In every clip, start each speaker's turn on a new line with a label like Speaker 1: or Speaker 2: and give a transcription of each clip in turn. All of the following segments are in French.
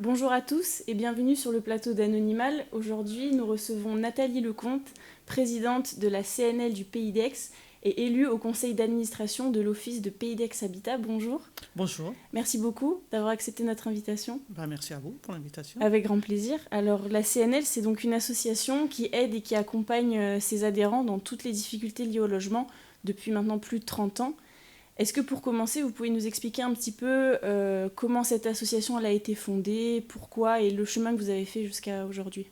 Speaker 1: Bonjour à tous et bienvenue sur le plateau d'Anonymal. Aujourd'hui, nous recevons Nathalie Lecomte, présidente de la CNL du Pays d'Aix et élue au conseil d'administration de l'Office de Pays d'Aix Habitat. Bonjour.
Speaker 2: Bonjour.
Speaker 1: Merci beaucoup d'avoir accepté notre invitation.
Speaker 2: Merci à vous pour l'invitation.
Speaker 1: Avec grand plaisir. Alors, la CNL, c'est donc une association qui aide et qui accompagne ses adhérents dans toutes les difficultés liées au logement depuis maintenant plus de 30 ans. Est-ce que pour commencer, vous pouvez nous expliquer un petit peu comment cette association elle a été fondée, pourquoi et le chemin que vous avez fait jusqu'à aujourd'hui?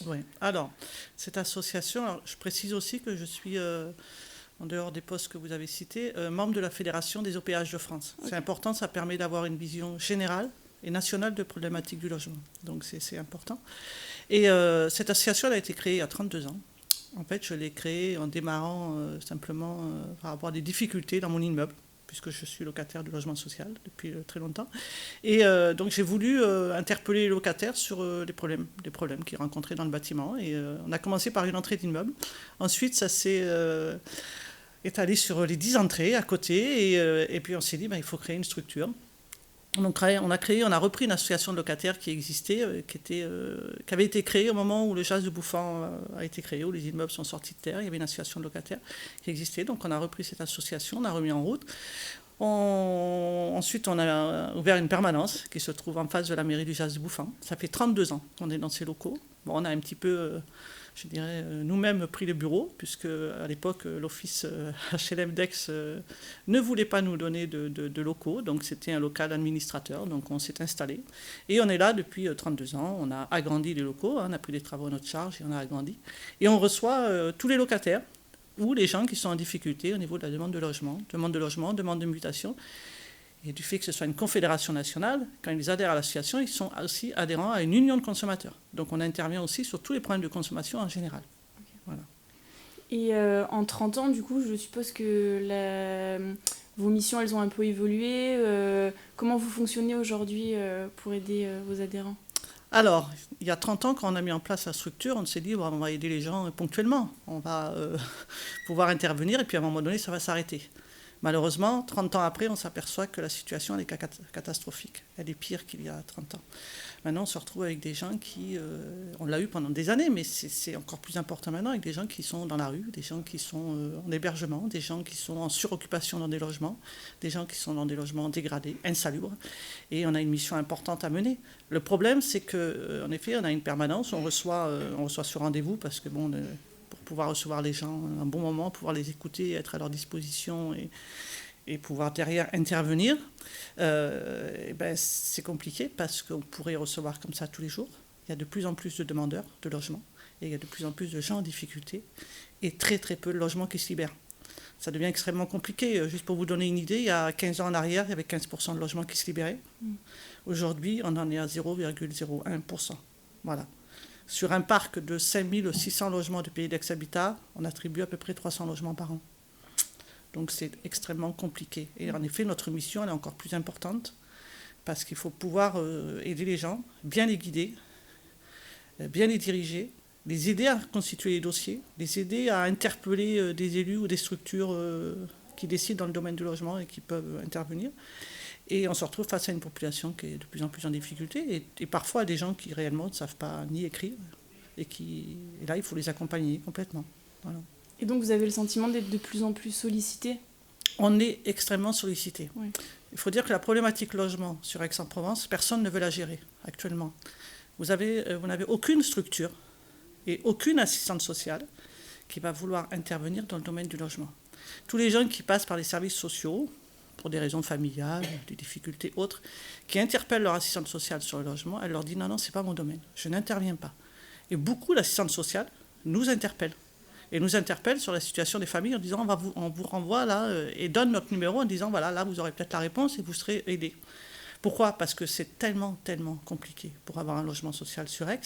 Speaker 2: Oui. Alors, cette association, je précise aussi que je suis, en dehors des postes que vous avez cités, membre de la Fédération des OPH de France. Okay. C'est important, ça permet d'avoir une vision générale et nationale de problématiques du logement. Donc c'est important. Et cette association elle a été créée il y a 32 ans. En fait, je l'ai créée en démarrant simplement par rapport à des difficultés dans mon immeuble, puisque je suis locataire de logement social depuis très longtemps. Et donc j'ai voulu interpeller les locataires sur les problèmes qu'ils rencontraient dans le bâtiment. Et on a commencé par une entrée d'immeuble. Ensuite, ça s'est étalé sur les 10 entrées à côté. Et puis on s'est dit, il faut créer une structure. Donc on a repris une association de locataires qui existait, qui avait été créée au moment où le Jas de Bouffan a été créé, où les immeubles sont sortis de terre. Il y avait une association de locataires qui existait. Donc on a repris cette association, on a remis en route. Ensuite, on a ouvert une permanence qui se trouve en face de la mairie du Jas de Bouffan. Ça fait 32 ans qu'on est dans ces locaux. Bon, on a un petit peu, je dirais, nous-mêmes pris les bureaux, puisque à l'époque, l'office HLM d'Aix ne voulait pas nous donner de locaux. Donc, c'était un local administrateur. Donc, on s'est installé. Et on est là depuis 32 ans. On a agrandi les locaux. On a pris des travaux à notre charge et on a agrandi. Et on reçoit tous les locataires ou les gens qui sont en difficulté au niveau de la demande de logement, demande de mutation. Et du fait que ce soit une confédération nationale, quand ils adhèrent à l'association, ils sont aussi adhérents à une union de consommateurs. Donc on intervient aussi sur tous les problèmes de consommation en général. Okay. Voilà.
Speaker 1: Et en 30 ans, du coup, je suppose que vos missions, elles ont un peu évolué. Comment vous fonctionnez aujourd'hui pour aider vos adhérents ?
Speaker 2: Alors, il y a 30 ans, quand on a mis en place la structure, on s'est dit, on va aider les gens ponctuellement. On va pouvoir intervenir et puis à un moment donné, ça va s'arrêter. Malheureusement, 30 ans après, on s'aperçoit que la situation elle est catastrophique. Elle est pire qu'il y a 30 ans. Maintenant, on se retrouve avec des gens qui... on l'a eu pendant des années, mais c'est encore plus important maintenant, avec des gens qui sont dans la rue, des gens qui sont en hébergement, des gens qui sont en suroccupation dans des logements, des gens qui sont dans des logements dégradés, insalubres. Et on a une mission importante à mener. Le problème, c'est qu'en effet, on a une permanence, on reçoit sur rendez-vous, parce que bon... pour pouvoir recevoir les gens un bon moment, pouvoir les écouter, être à leur disposition et pouvoir derrière intervenir, c'est compliqué parce qu'on pourrait recevoir comme ça tous les jours. Il y a de plus en plus de demandeurs de logement et il y a de plus en plus de gens en difficulté et très très peu de logements qui se libèrent. Ça devient extrêmement compliqué. Juste pour vous donner une idée, il y a 15 ans en arrière, il y avait 15% de logements qui se libéraient. Aujourd'hui, on en est à 0,01%. Voilà. Sur un parc de 5600 logements du Pays d'Aix Habitat, on attribue à peu près 300 logements par an. Donc c'est extrêmement compliqué. Et en effet, notre mission elle est encore plus importante parce qu'il faut pouvoir aider les gens, bien les guider, bien les diriger, les aider à constituer les dossiers, les aider à interpeller des élus ou des structures qui décident dans le domaine du logement et qui peuvent intervenir. Et on se retrouve face à une population qui est de plus en plus en difficulté et parfois des gens qui réellement ne savent pas ni écrire et là, il faut les accompagner complètement. Voilà.
Speaker 1: Et donc, vous avez le sentiment d'être de plus en plus sollicité ?
Speaker 2: On est extrêmement sollicité.
Speaker 1: Oui.
Speaker 2: Il faut dire que la problématique logement sur Aix-en-Provence, personne ne veut la gérer actuellement. Vous n'avez aucune structure et aucune assistante sociale qui va vouloir intervenir dans le domaine du logement. Tous les gens qui passent par les services sociaux, pour des raisons familiales, des difficultés autres, qui interpellent leur assistante sociale sur le logement, elle leur dit non, c'est pas mon domaine, je n'interviens pas. Et beaucoup d'assistantes sociales nous interpellent. Et nous interpellent sur la situation des familles en disant on vous renvoie là et donne notre numéro en disant voilà, là vous aurez peut-être la réponse et vous serez aidés. Pourquoi ? Parce que c'est tellement compliqué pour avoir un logement social sur Aix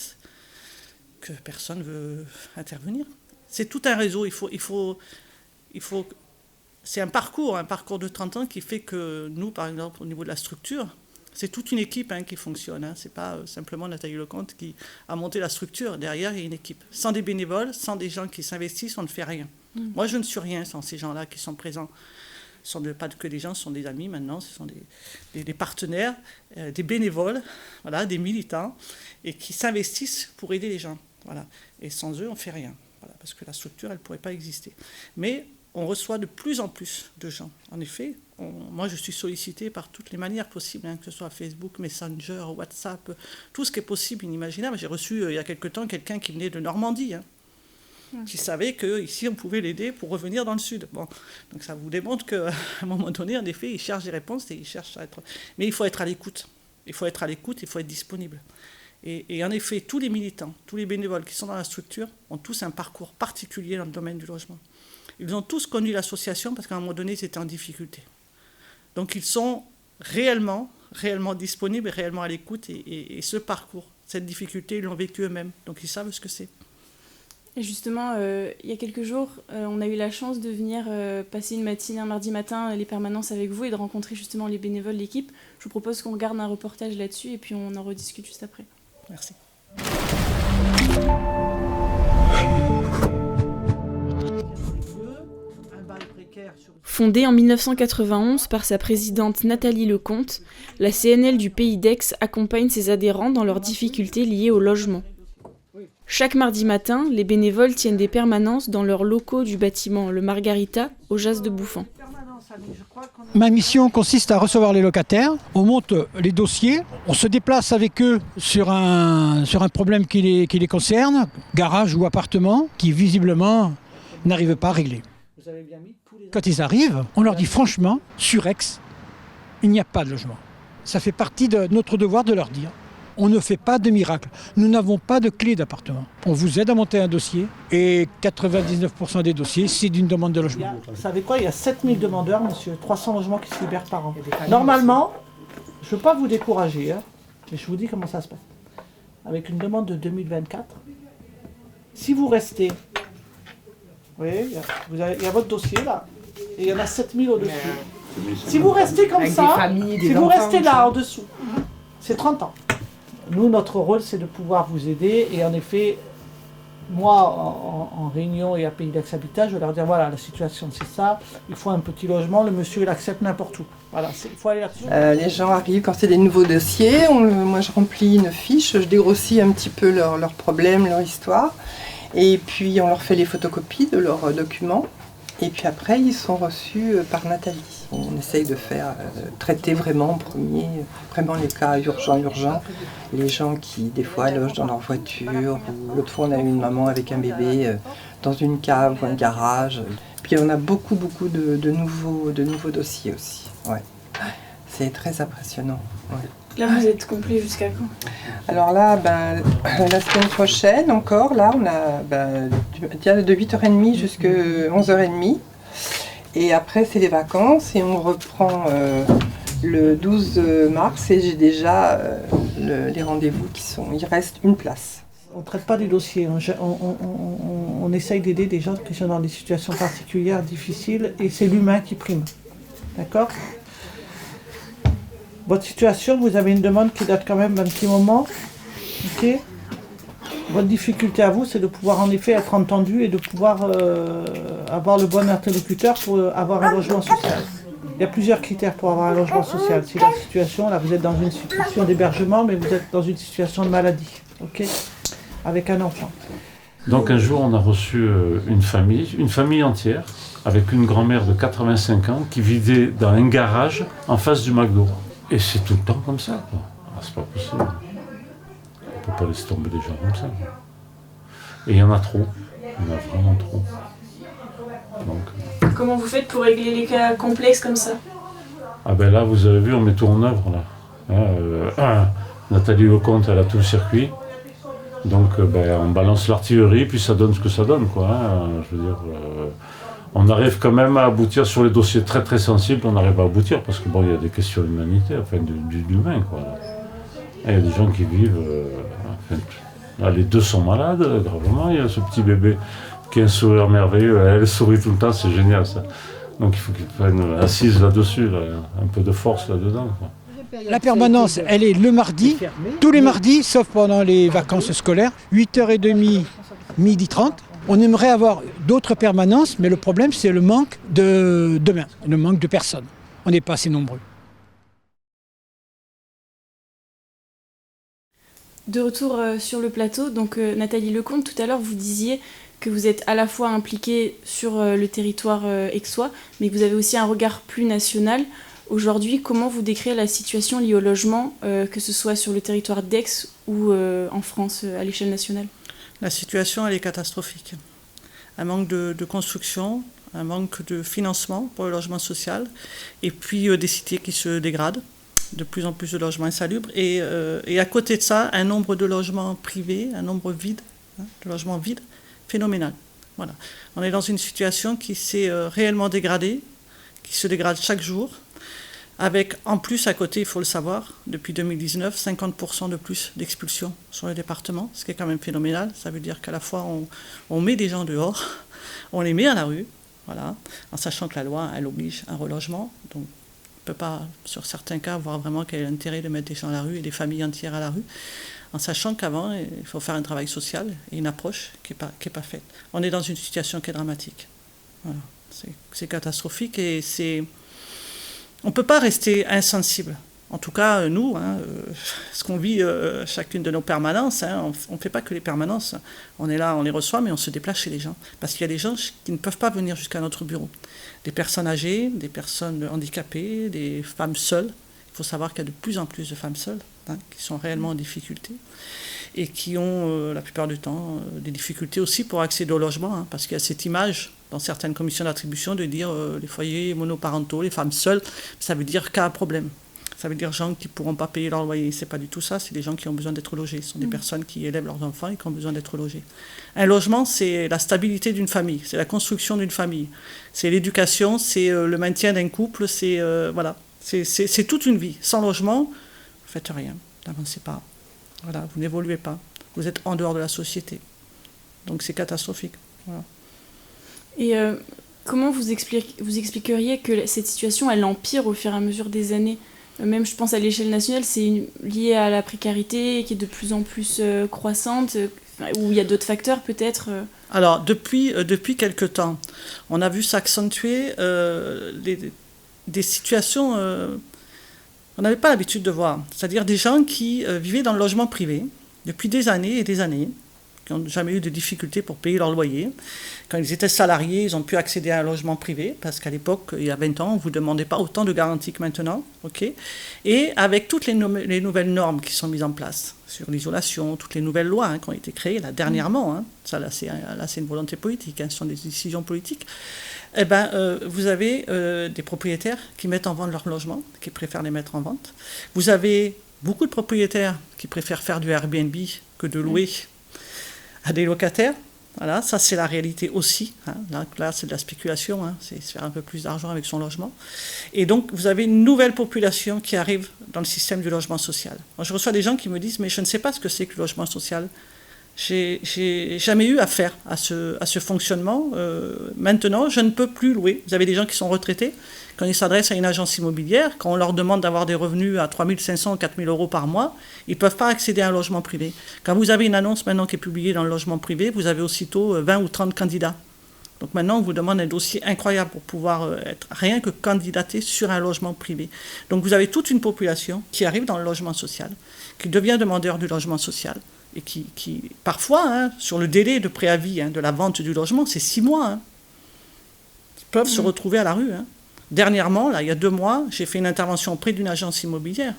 Speaker 2: que personne ne veut intervenir. C'est tout un réseau, il faut c'est un parcours de 30 ans qui fait que nous, par exemple, au niveau de la structure, c'est toute une équipe qui fonctionne. C'est pas simplement Nathalie Lecomte qui a monté la structure. Derrière, il y a une équipe. Sans des bénévoles, sans des gens qui s'investissent, on ne fait rien. Moi, je ne suis rien sans ces gens-là qui sont présents. Ce sont pas que des gens, ce sont des amis maintenant, ce sont des partenaires, des bénévoles, voilà, des militants, et qui s'investissent pour aider les gens. Voilà. Et sans eux, on ne fait rien, voilà, parce que la structure, elle ne pourrait pas exister. Mais on reçoit de plus en plus de gens. En effet, moi, je suis sollicité par toutes les manières possibles, hein, que ce soit Facebook, Messenger, WhatsApp, tout ce qui est possible, inimaginable. J'ai reçu, il y a quelque temps, quelqu'un qui venait de Normandie, hein, qui savait qu'ici, on pouvait l'aider pour revenir dans le sud. Bon, donc ça vous démontre qu'à un moment donné, en effet, il cherche des réponses et il cherche à être... Mais il faut être à l'écoute. Il faut être à l'écoute, il faut être disponible. Et en effet, tous les militants, tous les bénévoles qui sont dans la structure ont tous un parcours particulier dans le domaine du logement. Ils ont tous connu l'association parce qu'à un moment donné, ils étaient en difficulté. Donc ils sont réellement disponibles et réellement à l'écoute. Et ce parcours, cette difficulté, ils l'ont vécu eux-mêmes. Donc ils savent ce que c'est.
Speaker 1: Et justement, il y a quelques jours, on a eu la chance de venir passer une matinée un mardi matin, les permanences avec vous, et de rencontrer justement les bénévoles, l'équipe. Je vous propose qu'on regarde un reportage là-dessus et puis on en rediscute juste après.
Speaker 2: Merci.
Speaker 1: Fondée en 1991 par sa présidente Nathalie Lecomte, la CNL du Pays d'Aix accompagne ses adhérents dans leurs difficultés liées au logement. Chaque mardi matin, les bénévoles tiennent des permanences dans leurs locaux du bâtiment Le Margarita, au Jas de Bouffan.
Speaker 3: Ma mission consiste à recevoir les locataires, on monte les dossiers, on se déplace avec eux sur un problème qui les concerne, garage ou appartement, qui visiblement n'arrivent pas à régler. Quand ils arrivent, on leur dit franchement, sur Aix, il n'y a pas de logement. Ça fait partie de notre devoir de leur dire. On ne fait pas de miracle. Nous n'avons pas de clé d'appartement. On vous aide à monter un dossier et 99% des dossiers, c'est d'une demande de logement.
Speaker 2: Vous savez quoi, il y a 7000 demandeurs, monsieur, 300 logements qui se libèrent par an. Normalement, je ne veux pas vous décourager, hein, mais je vous dis comment ça se passe. Avec une demande de 2024, si vous restez, vous voyez, il y a votre dossier là, et il y en a 7000 au-dessus. Si vous restez comme ça, si vous restez là en dessous, c'est 30 ans. Nous, notre rôle, c'est de pouvoir vous aider. Et en effet, moi, en réunion et à Pays d'Aix Habitat, je vais leur dire, voilà, la situation, c'est ça. Il faut un petit logement. Le monsieur, il accepte n'importe où. Voilà, il faut aller là-dessus.
Speaker 4: Les gens arrivent quand c'est des nouveaux dossiers. Moi, je remplis une fiche. Je dégrossis un petit peu leurs problèmes, leur histoire. Et puis, on leur fait les photocopies de leurs documents. Et puis après, ils sont reçus par Nathalie. On essaye de faire traiter vraiment en premier, vraiment les cas urgents. Les gens qui, des fois, logent dans leur voiture. Ou l'autre fois, on a eu une maman avec un bébé dans une cave ou un garage. Puis on a beaucoup de nouveaux dossiers aussi. Ouais. C'est très impressionnant. Ouais.
Speaker 1: Là, vous êtes complet jusqu'à quand?
Speaker 4: Alors là, la semaine prochaine encore, là, on a de 8h30 jusqu'à 11h30. Et après, c'est les vacances et on reprend le 12 mars et j'ai déjà les rendez-vous qui sont... Il reste une place.
Speaker 2: On ne traite pas des dossiers, on essaye d'aider des gens qui sont dans des situations particulières, difficiles, et c'est l'humain qui prime. D'accord ? Votre situation, vous avez une demande qui date quand même d'un petit moment. Okay. Votre difficulté à vous, c'est de pouvoir en effet être entendu et de pouvoir avoir le bon interlocuteur pour avoir un logement social. Il y a plusieurs critères pour avoir un logement social. C'est la situation, là vous êtes dans une situation d'hébergement, mais vous êtes dans une situation de maladie, ok, avec un enfant.
Speaker 5: Donc un jour, on a reçu une famille entière, avec une grand-mère de 85 ans qui vivait dans un garage en face du McDo. Et c'est tout le temps comme ça, quoi. Ah, c'est pas possible. On ne peut pas laisser tomber les gens comme ça. Et il y en a trop. Il y en a vraiment trop. Donc,
Speaker 1: comment vous faites pour régler les cas complexes comme ça?
Speaker 5: Ah ben là, vous avez vu, on met tout en œuvre, là. Nathalie Lecomte, elle a tout le circuit. Donc on balance l'artillerie, puis ça donne ce que ça donne, quoi. Je veux dire... on arrive quand même à aboutir sur les dossiers très très sensibles, on arrive à aboutir parce que bon, il y a des questions d'humanité, enfin d'humain, quoi. Et il y a des gens qui vivent, là, les deux sont malades gravement. Il y a ce petit bébé qui a un sourire merveilleux, elle sourit tout le temps, c'est génial ça. Donc il faut qu'ils prennent assise là-dessus, là, un peu de force là-dedans, quoi.
Speaker 3: La permanence, elle est le mardi, tous les mardis, sauf pendant les vacances scolaires, 8h30, 12h30. On aimerait avoir d'autres permanences, mais le problème, c'est le manque de mains, le manque de personnes. On n'est pas assez nombreux.
Speaker 1: De retour sur le plateau, donc Nathalie Lecomte, tout à l'heure vous disiez que vous êtes à la fois impliquée sur le territoire aixois, mais que vous avez aussi un regard plus national. Aujourd'hui, comment vous décrivez la situation liée au logement, que ce soit sur le territoire d'Aix ou en France à l'échelle nationale?
Speaker 2: La situation, elle est catastrophique. Un manque de construction, un manque de financement pour le logement social, et puis des cités qui se dégradent, de plus en plus de logements insalubres, et à côté de ça, un nombre de logements privés, un nombre vide, de logements vides, phénoménal. Voilà. On est dans une situation qui s'est réellement dégradée, qui se dégrade chaque jour, avec en plus à côté, il faut le savoir, depuis 2019, 50% de plus d'expulsions sur le département, ce qui est quand même phénoménal. Ça veut dire qu'à la fois on met des gens dehors, on les met à la rue, voilà, en sachant que la loi, elle oblige un relogement. Donc on ne peut pas, sur certains cas, voir vraiment quel est l'intérêt de mettre des gens à la rue et des familles entières à la rue, en sachant qu'avant, il faut faire un travail social et une approche qui est pas faite. On est dans une situation qui est dramatique. Voilà. C'est catastrophique et c'est... On ne peut pas rester insensible. En tout cas, nous, ce qu'on vit chacune de nos permanences, on ne fait pas que les permanences. On est là, on les reçoit, mais on se déplace chez les gens. Parce qu'il y a des gens qui ne peuvent pas venir jusqu'à notre bureau. Des personnes âgées, des personnes handicapées, des femmes seules. Il faut savoir qu'il y a de plus en plus de femmes seules qui sont réellement en difficulté et qui ont, la plupart du temps, des difficultés aussi pour accéder au logement, parce qu'il y a cette image dans certaines commissions d'attribution de dire les foyers monoparentaux, les femmes seules, ça veut dire qu'un problème. Ça veut dire gens qui ne pourront pas payer leur loyer. C'est pas du tout ça, c'est des gens qui ont besoin d'être logés. Ce sont des personnes qui élèvent leurs enfants et qui ont besoin d'être logés. Un logement, c'est la stabilité d'une famille, c'est la construction d'une famille, c'est l'éducation, c'est le maintien d'un couple, c'est voilà, c'est toute une vie. Sans logement, vous ne faites rien, vous n'avancez pas, voilà, vous n'évoluez pas, vous êtes en dehors de la société. Donc c'est catastrophique. Voilà.
Speaker 1: Et comment vous expliqueriez que cette situation, elle empire au fur et à mesure des années? Même, je pense, à l'échelle nationale, c'est lié à la précarité qui est de plus en plus croissante, ou il y a d'autres facteurs peut-être
Speaker 2: Alors, depuis quelque temps, on a vu s'accentuer des situations qu'on n'avait pas l'habitude de voir. C'est-à-dire des gens qui vivaient dans le logement privé depuis des années et des années, qui n'ont jamais eu de difficultés pour payer leur loyer. Quand ils étaient salariés, ils ont pu accéder à un logement privé, parce qu'à l'époque, il y a 20 ans, on ne vous demandait pas autant de garanties que maintenant. Okay, et avec toutes les nouvelles normes qui sont mises en place, sur l'isolation, toutes les nouvelles lois qui ont été créées là, dernièrement, ça là c'est une volonté politique, ce sont des décisions politiques, eh ben, vous avez des propriétaires qui mettent en vente leur logement, qui préfèrent les mettre en vente. Vous avez beaucoup de propriétaires qui préfèrent faire du Airbnb que de louer à des locataires. Voilà, ça c'est la réalité aussi. Là c'est de la spéculation, c'est se faire un peu plus d'argent avec son logement. Et donc vous avez une nouvelle population qui arrive dans le système du logement social. Moi, je reçois des gens qui me disent « mais je ne sais pas ce que c'est que le logement social. J'ai jamais eu affaire à ce fonctionnement. Maintenant, je ne peux plus louer. » Vous avez des gens qui sont retraités. Quand ils s'adressent à une agence immobilière, quand on leur demande d'avoir des revenus à 3 500 ou 4 000 euros par mois, ils ne peuvent pas accéder à un logement privé. Quand vous avez une annonce maintenant qui est publiée dans le logement privé, vous avez aussitôt 20 ou 30 candidats. Donc maintenant, on vous demande un dossier incroyable pour pouvoir être rien que candidaté sur un logement privé. Donc vous avez toute une population qui arrive dans le logement social, qui devient demandeur du logement social, et qui parfois, sur le délai de préavis de la vente du logement, c'est 6 mois. Ils peuvent se retrouver à la rue. Dernièrement, là, il y a 2 mois, j'ai fait une intervention auprès d'une agence immobilière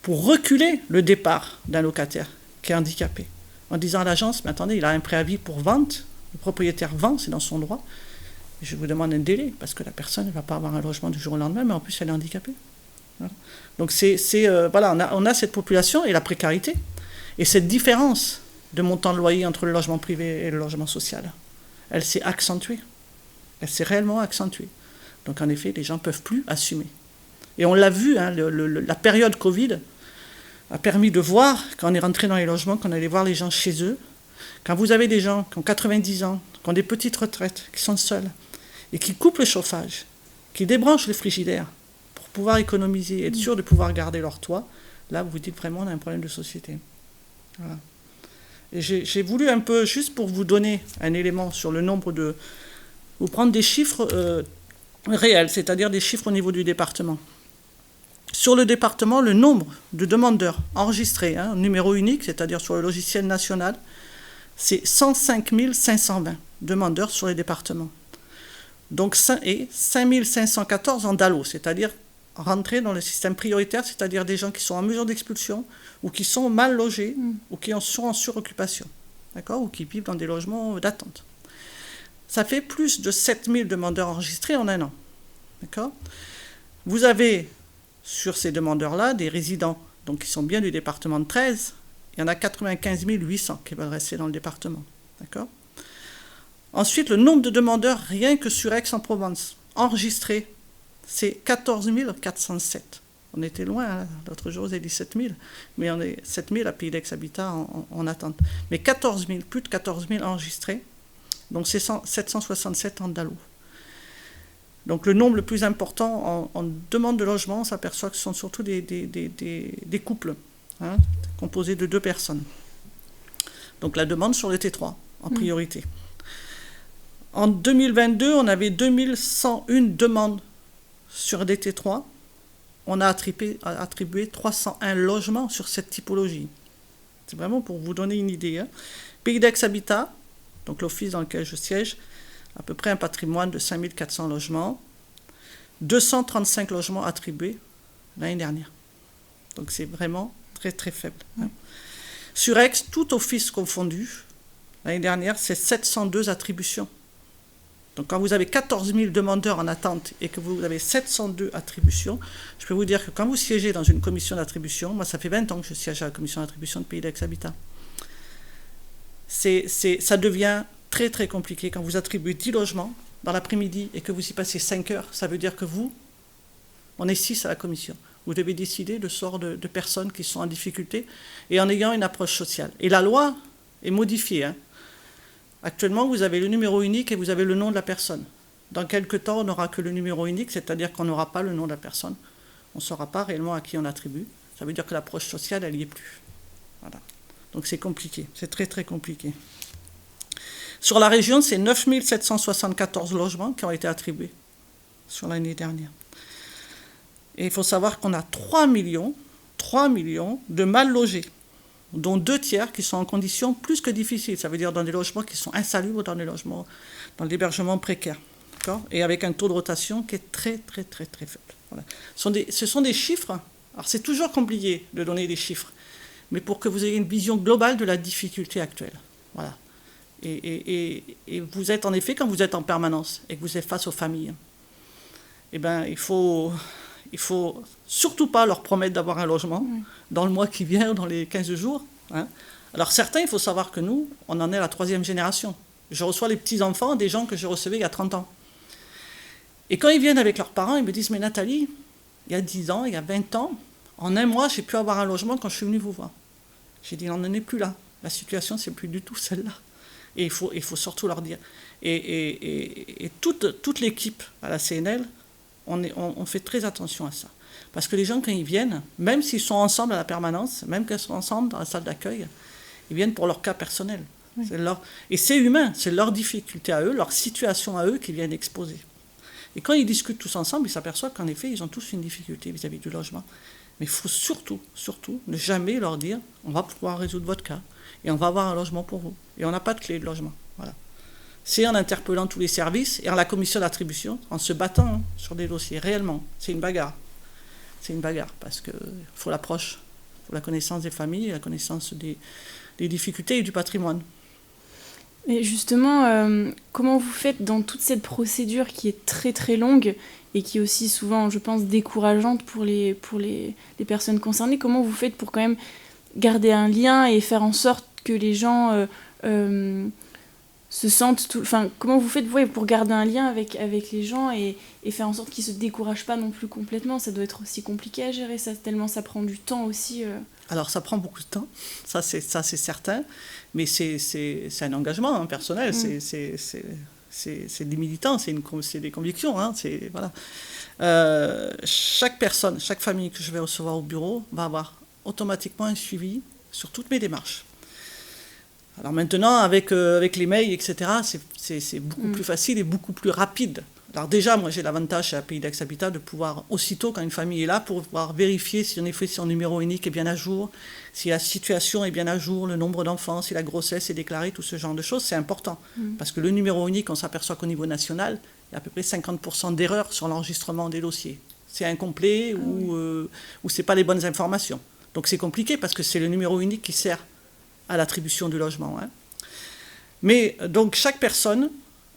Speaker 2: pour reculer le départ d'un locataire qui est handicapé, en disant à l'agence, mais attendez, il a un préavis pour vente, le propriétaire vend, c'est dans son droit, et je vous demande un délai, parce que la personne ne va pas avoir un logement du jour au lendemain, mais en plus elle est handicapée. Voilà. Donc voilà, on a cette population et la précarité, et cette différence de montant de loyer entre le logement privé et le logement social, elle s'est accentuée, elle s'est réellement accentuée. Donc en effet, les gens ne peuvent plus assumer. Et on l'a vu, la période Covid a permis de voir, quand on est rentré dans les logements, qu'on allait voir les gens chez eux. Quand vous avez des gens qui ont 90 ans, qui ont des petites retraites, qui sont seuls, et qui coupent le chauffage, qui débranchent le frigidaire pour pouvoir économiser, être sûr de pouvoir garder leur toit, là vous vous dites vraiment on a un problème de société. Voilà. Et j'ai voulu un peu, juste pour vous donner un élément sur le nombre de... Vous prendre des chiffres réels, c'est-à-dire des chiffres au niveau du département. Sur le département, le nombre de demandeurs enregistrés, numéro unique, c'est-à-dire sur le logiciel national, c'est 105 520 demandeurs sur les départements. Donc, et 5 514 en DALO, c'est-à-dire rentrer dans le système prioritaire, c'est-à-dire des gens qui sont en mesure d'expulsion ou qui sont mal logés ou qui sont en suroccupation, d'accord, ou qui vivent dans des logements d'attente. Ça fait plus de 7 000 demandeurs enregistrés en un an, d'accord. Vous avez sur ces demandeurs-là des résidents donc qui sont bien du département de 13, il y en a 95 800 qui veulent rester dans le département, d'accord. Ensuite, le nombre de demandeurs rien que sur Aix-en-Provence enregistrés, c'est 14 407. On était loin, l'autre jour, j'ai dit 7 000, mais on est 7 000 à Pays d'Aix-Habitat en attente. Mais 14 000, plus de 14 000 enregistrés, donc c'est 767 en DALO. Donc le nombre le plus important en demande de logement, on s'aperçoit que ce sont surtout des couples, composés de 2 personnes. Donc la demande sur le T3, en priorité. En 2022, on avait 2101 demandes sur des T3, on a attribué 301 logements sur cette typologie. C'est vraiment pour vous donner une idée. Pays d'Aix-Habitat, donc l'office dans lequel je siège, à peu près un patrimoine de 5400 logements, 235 logements attribués l'année dernière. Donc c'est vraiment très très faible. Sur Aix, tout office confondu, l'année dernière, c'est 702 attributions. Donc quand vous avez 14 000 demandeurs en attente et que vous avez 702 attributions, je peux vous dire que quand vous siégez dans une commission d'attribution, moi ça fait 20 ans que je siège à la commission d'attribution de Pays d'Aix-Habitat, ça devient très très compliqué quand vous attribuez 10 logements dans l'après-midi et que vous y passez 5 heures. Ça veut dire que on est 6 à la commission. Vous devez décider le sort de personnes qui sont en difficulté et en ayant une approche sociale. Et la loi est modifiée. Actuellement, vous avez le numéro unique et vous avez le nom de la personne. Dans quelques temps, on n'aura que le numéro unique, c'est-à-dire qu'on n'aura pas le nom de la personne. On ne saura pas réellement à qui on attribue. Ça veut dire que l'approche sociale, elle n'y est plus. Voilà. Donc c'est compliqué, c'est très très compliqué. Sur la région, c'est 9 774 logements qui ont été attribués sur l'année dernière. Et il faut savoir qu'on a 3 millions de mal logés, dont 2 tiers qui sont en conditions plus que difficiles. Ça veut dire dans des logements qui sont insalubres, dans l'hébergement précaire. D'accord ? Et avec un taux de rotation qui est très, très, très, très faible. Voilà. Ce sont des chiffres. Alors c'est toujours compliqué de donner des chiffres, mais pour que vous ayez une vision globale de la difficulté actuelle. Voilà. Et vous êtes en effet, quand vous êtes en permanence et que vous êtes face aux familles, eh ben, il faut surtout pas leur promettre d'avoir un logement dans le mois qui vient, dans les 15 jours. Alors certains, il faut savoir que nous, on en est à la 3e génération. Je reçois les petits-enfants des gens que je recevais il y a 30 ans. Et quand ils viennent avec leurs parents, ils me disent « Mais Nathalie, il y a 10 ans, il y a 20 ans, en un mois, j'ai pu avoir un logement quand je suis venue vous voir. » J'ai dit « On n'en est plus là. La situation, c'est plus du tout celle-là. » Et il faut surtout leur dire. Et toute l'équipe à la CNL, on fait très attention à ça. Parce que les gens, quand ils viennent, même s'ils sont ensemble à la permanence, même qu'ils sont ensemble dans la salle d'accueil, ils viennent pour leur cas personnel. Oui. Et c'est humain, c'est leur difficulté à eux, leur situation à eux qu'ils viennent exposer. Et quand ils discutent tous ensemble, ils s'aperçoivent qu'en effet, ils ont tous une difficulté vis-à-vis du logement. Mais il faut surtout ne jamais leur dire « on va pouvoir résoudre votre cas et on va avoir un logement pour vous ». Et on n'a pas de clé de logement. Voilà. C'est en interpellant tous les services et en la commission d'attribution, en se battant sur des dossiers. Réellement, c'est une bagarre. C'est une bagarre parce qu'il faut l'approche, il faut la connaissance des familles, la connaissance des difficultés et du patrimoine.
Speaker 1: Et justement, comment vous faites dans toute cette procédure qui est très très longue et qui est aussi souvent, je pense, décourageante pour les personnes concernées, comment vous faites pour quand même garder un lien et faire en sorte que les gens se sentent... comment vous faites pour garder un lien avec les gens et faire en sorte qu'ils ne se découragent pas non plus complètement? Ça doit être aussi compliqué à gérer, ça, tellement ça prend du temps aussi.
Speaker 2: Alors ça prend beaucoup de temps, ça c'est certain, mais c'est un engagement personnel, c'est des militants, c'est des convictions. Voilà. Chaque personne, chaque famille que je vais recevoir au bureau va avoir automatiquement un suivi sur toutes mes démarches. Alors maintenant, avec les mails, etc., c'est beaucoup plus facile et beaucoup plus rapide. Alors déjà, moi j'ai l'avantage à Pays d'Aix-Habitat de pouvoir, aussitôt quand une famille est là, pouvoir vérifier si en effet son numéro unique est bien à jour, si la situation est bien à jour, le nombre d'enfants, si la grossesse est déclarée, tout ce genre de choses, c'est important. Parce que le numéro unique, on s'aperçoit qu'au niveau national, il y a à peu près 50% d'erreurs sur l'enregistrement des dossiers. C'est incomplet ou c'est pas les bonnes informations. Donc c'est compliqué parce que c'est le numéro unique qui sert à l'attribution du logement. Hein. Mais donc chaque personne,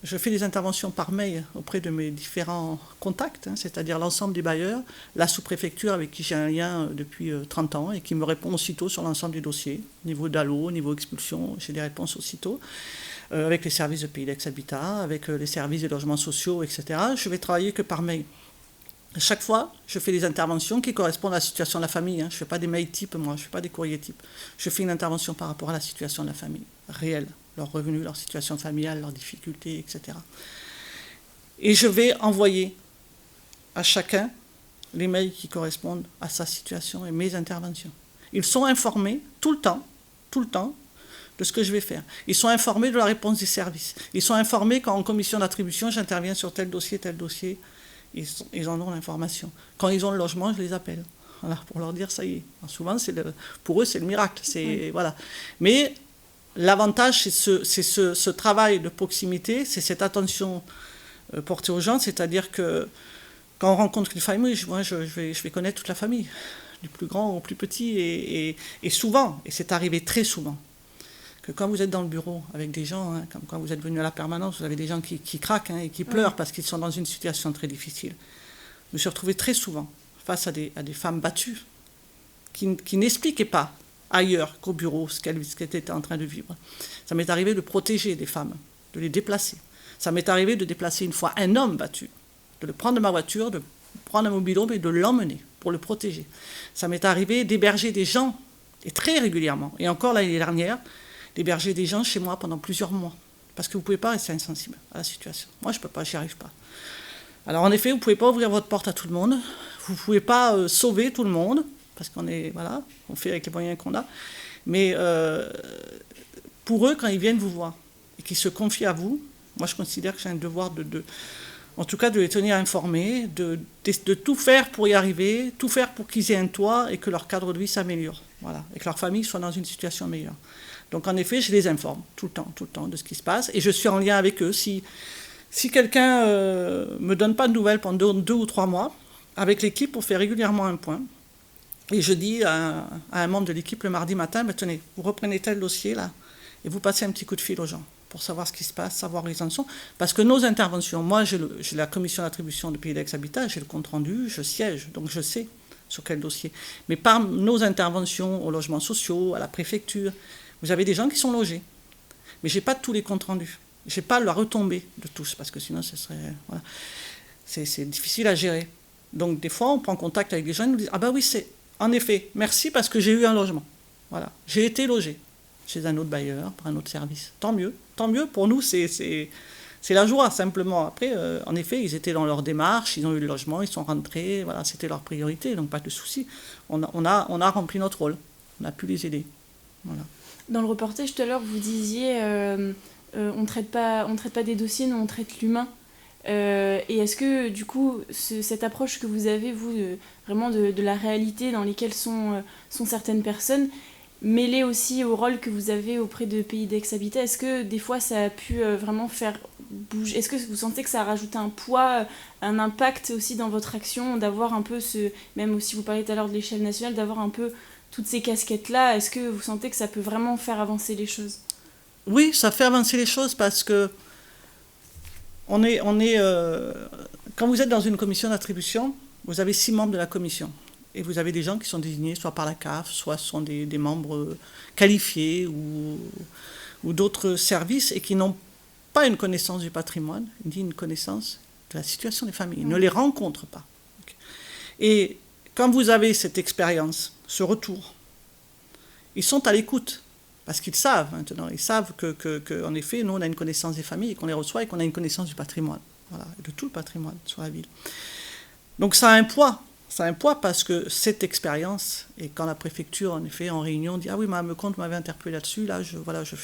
Speaker 2: je fais des interventions par mail auprès de mes différents contacts, hein, c'est-à-dire l'ensemble des bailleurs, la sous-préfecture avec qui j'ai un lien depuis 30 ans et qui me répond aussitôt sur l'ensemble des dossiers, niveau DALO, niveau expulsion, j'ai des réponses aussitôt, avec les services de Pays d'Aix-Habitat, avec les services des logements sociaux, etc. Je vais travailler que par mail. À chaque fois, je fais des interventions qui correspondent à la situation de la famille. Hein. Je ne fais pas des mails types, moi, je ne fais pas des courriers types. Je fais une intervention par rapport à la situation de la famille, réelle, leurs revenus, leur situation familiale, leurs difficultés, etc. Et je vais envoyer à chacun les mails qui correspondent à sa situation et mes interventions. Ils sont informés tout le temps, de ce que je vais faire. Ils sont informés de la réponse des services. Ils sont informés quand en commission d'attribution, j'interviens sur tel dossier, ils en ont l'information. Quand ils ont le logement, je les appelle. Voilà, pour leur dire, ça y est. Alors souvent, pour eux, c'est le miracle. Voilà. Mais l'avantage, c'est ce travail de proximité, c'est cette attention portée aux gens, c'est-à-dire que quand on rencontre une famille, moi, je vais connaître toute la famille, du plus grand au plus petit, et souvent, et c'est arrivé très souvent, que quand vous êtes dans le bureau avec des gens, hein, comme quand vous êtes venu à la permanence, vous avez des gens qui craquent et qui pleurent parce qu'ils sont dans une situation très difficile. Je me suis retrouvé très souvent face à des femmes battues qui n'expliquaient pas ailleurs qu'au bureau ce qu'elles étaient en train de vivre. Ça m'est arrivé de protéger des femmes, de les déplacer. Ça m'est arrivé de déplacer une fois un homme battu, de le prendre de ma voiture, de prendre un mobil-home et de l'emmener pour le protéger. Ça m'est arrivé d'héberger des gens, et très régulièrement, et encore l'année dernière, d'héberger des gens chez moi pendant plusieurs mois. Parce que vous ne pouvez pas rester insensible à la situation. Moi, je ne peux pas, j'y arrive pas. Alors, en effet, vous ne pouvez pas ouvrir votre porte à tout le monde. Vous ne pouvez pas sauver tout le monde, parce qu'on fait avec les moyens qu'on a. Mais pour eux, quand ils viennent vous voir et qu'ils se confient à vous, moi, je considère que j'ai un devoir en tout cas, de les tenir informés, de tout faire pour y arriver, tout faire pour qu'ils aient un toit et que leur cadre de vie s'améliore. Voilà, et que leur famille soit dans une situation meilleure. Donc en effet, je les informe tout le temps de ce qui se passe. Et je suis en lien avec eux. Si quelqu'un ne me donne pas de nouvelles pendant 2 ou 3 mois, avec l'équipe, on fait régulièrement un point. Et je dis à un membre de l'équipe le mardi matin, tenez, vous reprenez tel dossier là, et vous passez un petit coup de fil aux gens pour savoir ce qui se passe, savoir où ils en sont. Parce que nos interventions, moi j'ai la commission d'attribution de Pays d'Aix-Habitat, j'ai le compte-rendu, je siège, donc je sais sur quel dossier. Mais par nos interventions aux logements sociaux, à la préfecture, vous avez des gens qui sont logés. Mais je n'ai pas tous les comptes rendus. Je n'ai pas la retombée de tous, parce que sinon, ce serait... Voilà. C'est difficile à gérer. Donc, des fois, on prend contact avec des gens et nous disent « Ah ben oui, c'est... En effet, merci parce que j'ai eu un logement. Voilà. J'ai été logé chez un autre bailleur, par un autre service. Tant mieux. Tant mieux. Pour nous, c'est la joie, simplement. Après, en effet, ils étaient dans leur démarche, ils ont eu le logement, ils sont rentrés. Voilà, c'était leur priorité, donc pas de souci. On a rempli notre rôle. On a pu les aider. Voilà.
Speaker 1: Dans le reportage tout à l'heure, vous disiez on traite pas des dossiers, nous on traite l'humain. Et est-ce que du coup cette approche que vous avez vous vraiment de la réalité dans laquelle sont certaines personnes, mêlée aussi au rôle que vous avez auprès de Pays d'Aix-Habitat, est-ce que des fois ça a pu vraiment faire bouger, est-ce que vous sentez que ça a rajouté un poids, un impact aussi dans votre action, d'avoir un peu même aussi vous parliez tout à l'heure de l'échelle nationale, d'avoir un peu toutes ces casquettes-là, est-ce que vous sentez que ça peut vraiment faire avancer les choses ?
Speaker 2: Oui, ça fait avancer les choses parce que quand vous êtes dans une commission d'attribution, vous avez 6 membres de la commission. Et vous avez des gens qui sont désignés soit par la CAF, soit sont des membres qualifiés ou d'autres services et qui n'ont pas une connaissance du patrimoine, ni une connaissance de la situation des familles. Ils ne les rencontrent pas. Et quand vous avez cette expérience, ce retour, ils sont à l'écoute, parce qu'ils savent maintenant, ils savent qu'en effet, nous, on a une connaissance des familles, et qu'on les reçoit, et qu'on a une connaissance du patrimoine, voilà, de tout le patrimoine sur la ville. Donc ça a un poids, Ça a un poids parce que cette expérience, et quand la préfecture, en effet, en réunion, dit « Ah oui, Mme Lecomte m'avait interpellé là-dessus, là,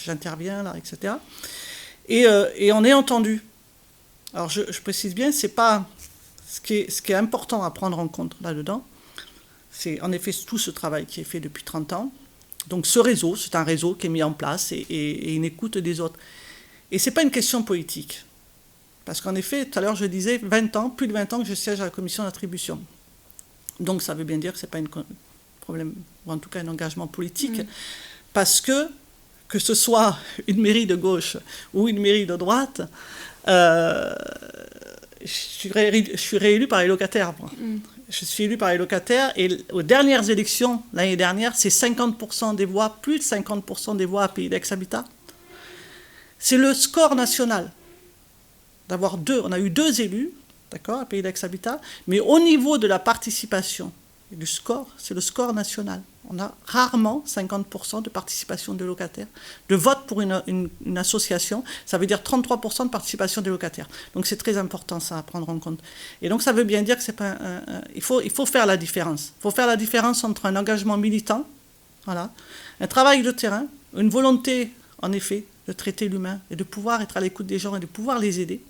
Speaker 2: j'interviens, là, etc. » Et on est entendu. Alors, je précise bien, c'est pas... Ce qui est important à prendre en compte là-dedans, c'est en effet tout ce travail qui est fait depuis 30 ans. Donc ce réseau, c'est un réseau qui est mis en place et une écoute des autres. Et ce n'est pas une question politique. Parce qu'en effet, tout à l'heure je disais, 20 ans, plus de 20 ans que je siège à la commission d'attribution. Donc ça veut bien dire que ce n'est pas un problème, ou en tout cas un engagement politique, parce que ce soit une mairie de gauche ou une mairie de droite, je suis réélu par les locataires, moi. Je suis élu par les locataires et aux dernières élections, l'année dernière, c'est 50% des voix, plus de 50% des voix à Pays d'Aix-Habitat. C'est le score national. D'avoir on a eu 2 élus, d'accord, à Pays d'Aix-Habitat, mais au niveau de la participation et du score, c'est le score national. On a rarement 50% de participation des locataires. De vote pour une association, ça veut dire 33% de participation des locataires. Donc c'est très important ça à prendre en compte. Et donc ça veut bien dire que c'est pas il faut faire la différence. Il faut faire la différence entre un engagement militant, voilà, un travail de terrain, une volonté, en effet, de traiter l'humain et de pouvoir être à l'écoute des gens et de pouvoir les aider,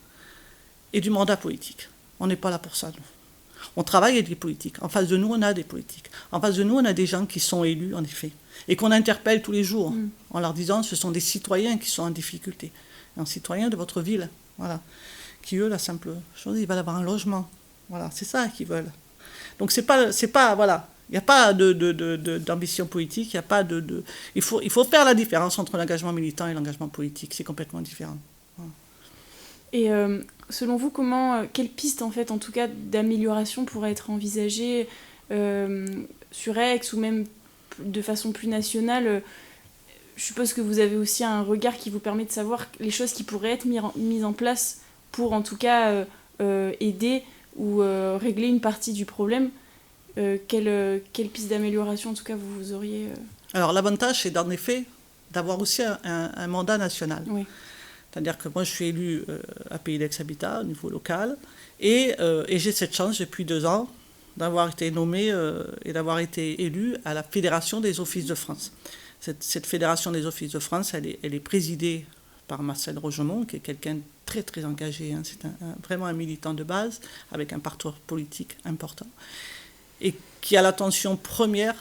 Speaker 2: et du mandat politique. On n'est pas là pour ça, nous. On travaille avec des politiques. En face de nous, on a des politiques. En face de nous, on a des gens qui sont élus, en effet, et qu'on interpelle tous les jours, en leur disant ce sont des citoyens qui sont en difficulté. Un citoyen de votre ville, voilà, qui, eux, la simple chose, ils veulent avoir un logement. Voilà, c'est ça qu'ils veulent. Donc, c'est pas voilà, il n'y a pas d'ambition politique, il n'y a pas il faut faire la différence entre l'engagement militant et l'engagement politique. C'est complètement différent. Voilà.
Speaker 1: Et selon vous, quelle piste, en fait, en tout cas, d'amélioration pourrait être envisagée sur Aix ou même de façon plus nationale? Je suppose que vous avez aussi un regard qui vous permet de savoir les choses qui pourraient être mises en place pour, en tout cas, aider ou régler une partie du problème. Quelle piste d'amélioration, en tout cas, vous auriez
Speaker 2: Alors, l'avantage, c'est en effet d'avoir aussi un mandat national.
Speaker 1: Oui.
Speaker 2: C'est-à-dire que moi, je suis élu à Pays d'Aix-Habitat au niveau local et j'ai cette chance depuis 2 ans d'avoir été nommé et d'avoir été élu à la Fédération des Offices de France. Cette Fédération des Offices de France, elle est présidée par Marcel Rogemont, qui est quelqu'un de très, très engagé. Hein. C'est vraiment un militant de base, avec un parcours politique important, et qui a l'attention première